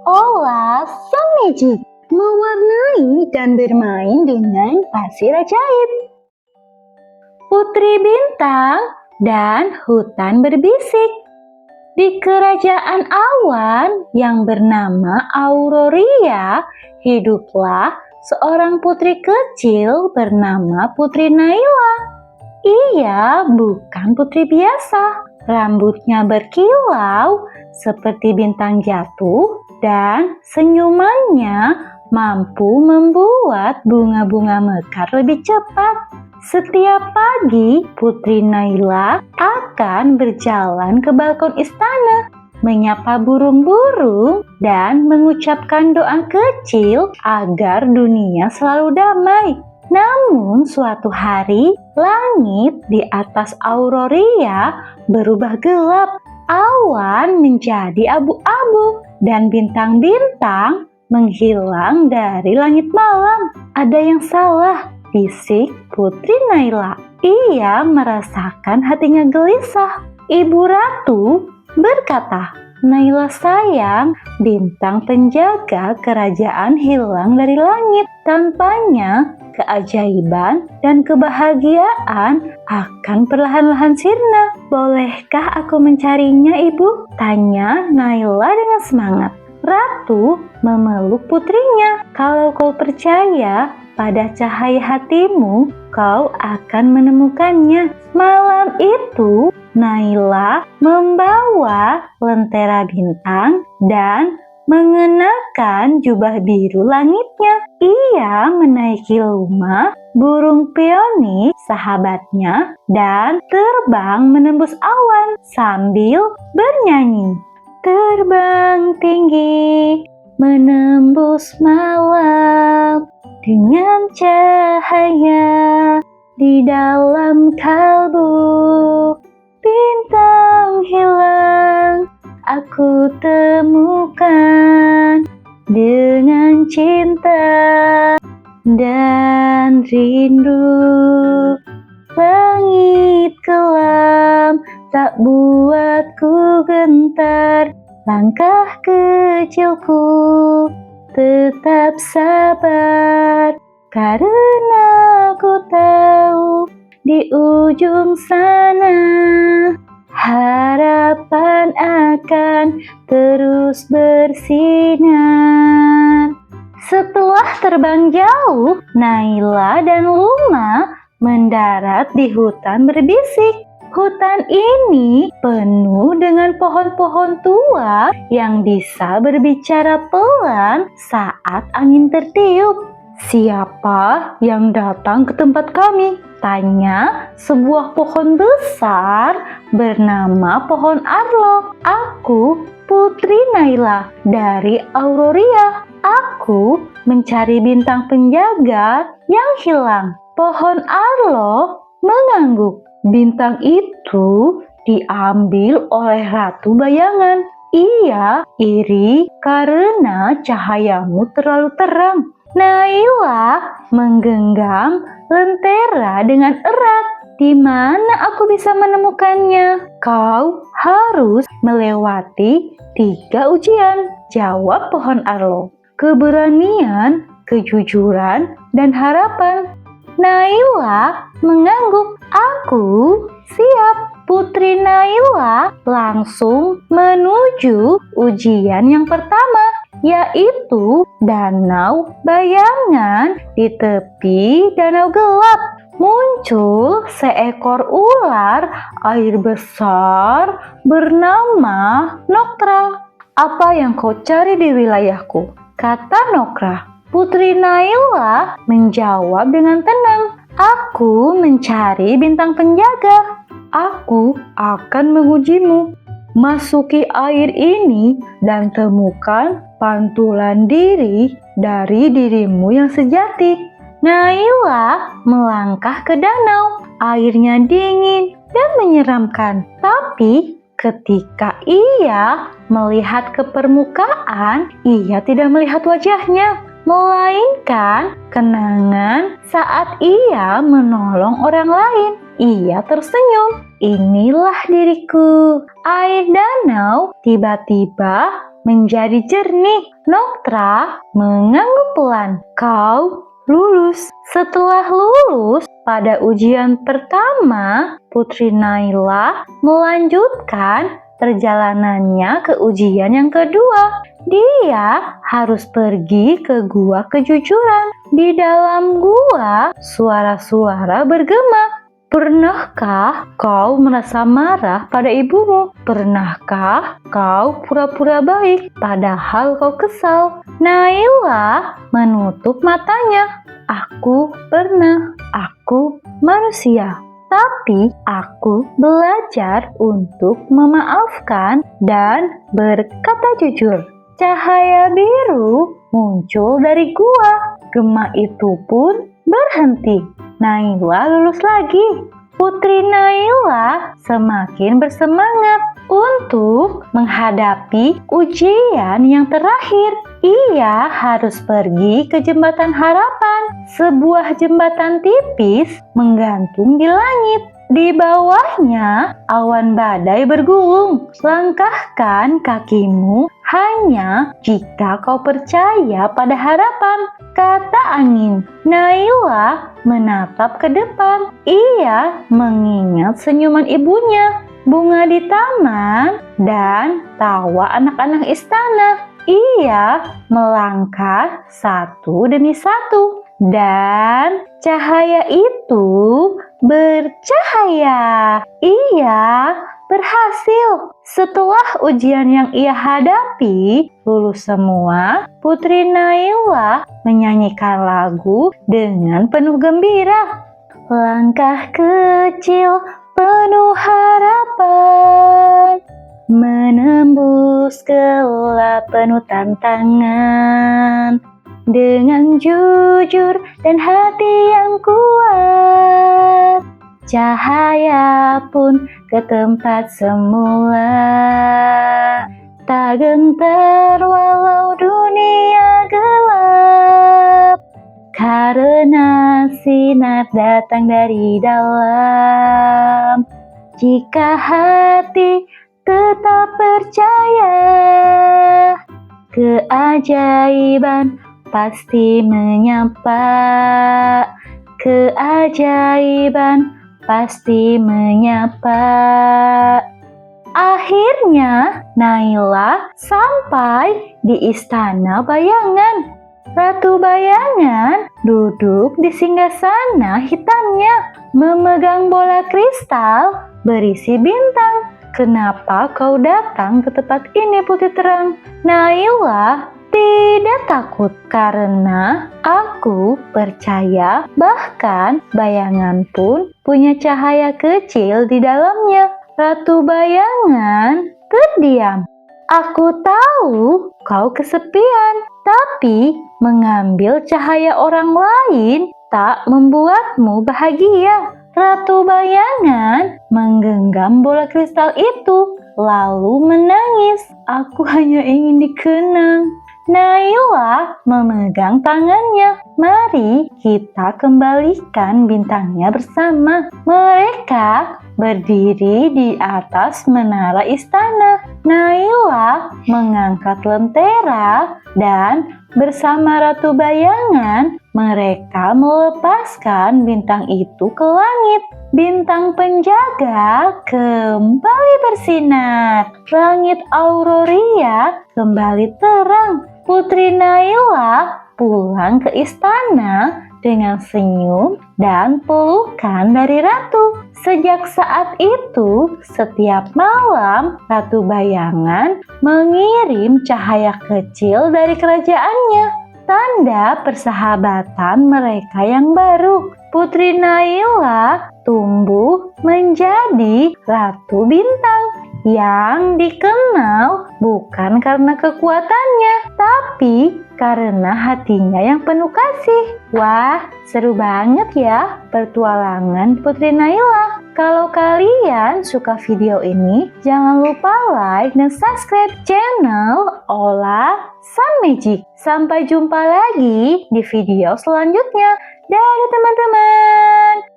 Olah sang magic mewarnai dan bermain dengan pasir ajaib. Putri Bintang dan Hutan berbisik. Di kerajaan awan yang bernama Auroria, hiduplah seorang putri kecil bernama Putri Naila. Ia bukan putri biasa. Rambutnya berkilau seperti bintang jatuh dan senyumannya mampu membuat bunga-bunga mekar lebih cepat. Setiap pagi, Putri Naila akan berjalan ke balkon istana, menyapa burung-burung dan mengucapkan doa kecil agar dunia selalu damai. Namun suatu hari, langit di atas Auroria berubah gelap. Awan menjadi abu-abu dan bintang-bintang menghilang dari langit malam. Ada yang salah, bisik Putri Naila. Ia merasakan hatinya gelisah. Ibu Ratu berkata, "Naila sayang, bintang penjaga kerajaan hilang dari langit. Tanpanya, keajaiban dan kebahagiaan akan perlahan-lahan sirna. Bolehkah aku mencarinya, Ibu?" tanya Naila dengan semangat. Ratu memeluk putrinya. "Kalau kau percaya pada cahaya hatimu, kau akan menemukannya." Malam itu, Naila membawa lentera bintang dan mengenakan jubah biru langitnya. Ia menaiki lumah burung peoni sahabatnya dan terbang menembus awan sambil bernyanyi. Terbang tinggi menembus malam dengan cahaya di dalam kalbu. Bintang hilang aku temukan dengan cinta dan rindu. Langit kelam tak buatku gentar. Langkah kecilku tetap sabar, karena ku tahu di ujung sana harapan akan terus bersinar. Setelah terbang jauh, Naila dan Luma mendarat di hutan berbisik. Hutan ini penuh dengan pohon-pohon tua yang bisa berbicara pelan saat angin tertiup. "Siapa yang datang ke tempat kami?" tanya sebuah pohon besar bernama pohon Arlo. "Aku Putri Naila dari Auroria. Aku mencari bintang penjaga yang hilang." Pohon Arlo mengangguk. "Bintang itu diambil oleh Ratu Bayangan. Ia iri karena cahayamu terlalu terang." Naila menggenggam lentera dengan erat. "Di mana aku bisa menemukannya?" "Kau harus melewati 3 ujian," jawab pohon Arlo. "Keberanian, kejujuran, dan harapan." Naila mengangguk. "Aku siap." Putri Naila langsung menuju ujian yang pertama, yaitu Danau Bayangan. Di tepi danau gelap muncul seekor ular air besar bernama Noktra. "Apa yang kau cari di wilayahku?" kata Noktra. Putri Naila menjawab dengan tenang, "Aku mencari bintang penjaga. Aku akan mengujimu. Masuki air ini dan temukan pantulan diri dari dirimu yang sejati." Naila melangkah ke danau. Airnya dingin dan menyeramkan. Tapi ketika ia melihat ke permukaan, ia tidak melihat wajahnya, melainkan kenangan saat ia menolong orang lain. Ia tersenyum. "Inilah diriku." Air danau tiba-tiba menjadi jernih. Noktra mengangguk pelan. Kau lulus. Setelah lulus pada ujian pertama, Putri Naila melanjutkan perjalanannya ke ujian yang kedua. Dia harus pergi ke gua kejujuran. Di dalam gua, suara-suara bergema. Pernahkah kau merasa marah pada ibumu? Pernahkah kau pura-pura baik padahal kau kesal? Naila menutup matanya. Aku pernah, aku manusia. Tapi aku belajar untuk memaafkan dan berkata jujur. Cahaya biru muncul dari gua. Gema itu pun berhenti. Naila lulus lagi. Putri Naila semakin bersemangat untuk menghadapi ujian yang terakhir. Ia harus pergi ke Jembatan Harapan, sebuah jembatan tipis menggantung di langit. Di bawahnya awan badai bergulung. Langkahkan kakimu hanya jika kau percaya pada harapan, kata angin. Naila menatap ke depan. Ia mengingat senyuman ibunya, bunga di taman, dan tawa anak-anak istana. Ia melangkah satu demi satu. Dan cahaya itu bercahaya. Ia berhasil. Setelah ujian yang ia hadapi lulus semua, Putri Naila menyanyikan lagu dengan penuh gembira. Langkah kecil penuh harapan, menembus gelap penuh tantangan. Dengan jujur dan hati yang kuat, cahaya pun ke tempat semula. Tak gentar walau dunia gelap, karena sinar datang dari dalam. Jika hati tetap percaya, keajaiban pasti menyapa. Keajaiban pasti menyapa. Akhirnya Naila sampai di istana bayangan. Ratu bayangan duduk di singgasana hitamnya, memegang bola kristal berisi bintang. Kenapa kau datang ke tempat ini, putri terang? Naila tidak takut karena aku percaya bahkan bayangan pun punya cahaya kecil di dalamnya. Ratu bayangan terdiam. Aku tahu kau kesepian, tapi mengambil cahaya orang lain tak membuatmu bahagia. Ratu bayangan menggenggam bola kristal itu lalu menangis. Aku hanya ingin dikenang. Naila memegang tangannya. Mari kita kembalikan bintangnya bersama. Mereka berdiri di atas menara istana. Naila mengangkat lentera dan bersama Ratu Bayangan mereka melepaskan bintang itu ke langit. Bintang penjaga kembali bersinar. Langit Auroria kembali terang. Putri Naila pulang ke istana dengan senyum dan pelukan dari ratu. Sejak saat itu, setiap malam Ratu Bayangan mengirim cahaya kecil dari kerajaannya, tanda persahabatan mereka yang baru. Putri Naila tumbuh menjadi Ratu Bintang yang dikenal bukan karena kekuatannya, tapi karena hatinya yang penuh kasih. Wah, seru banget ya petualangan Putri Naila. Kalau kalian suka video ini, jangan lupa like dan subscribe channel Ola Sun Magic. Sampai jumpa lagi di video selanjutnya. Dadah teman-teman.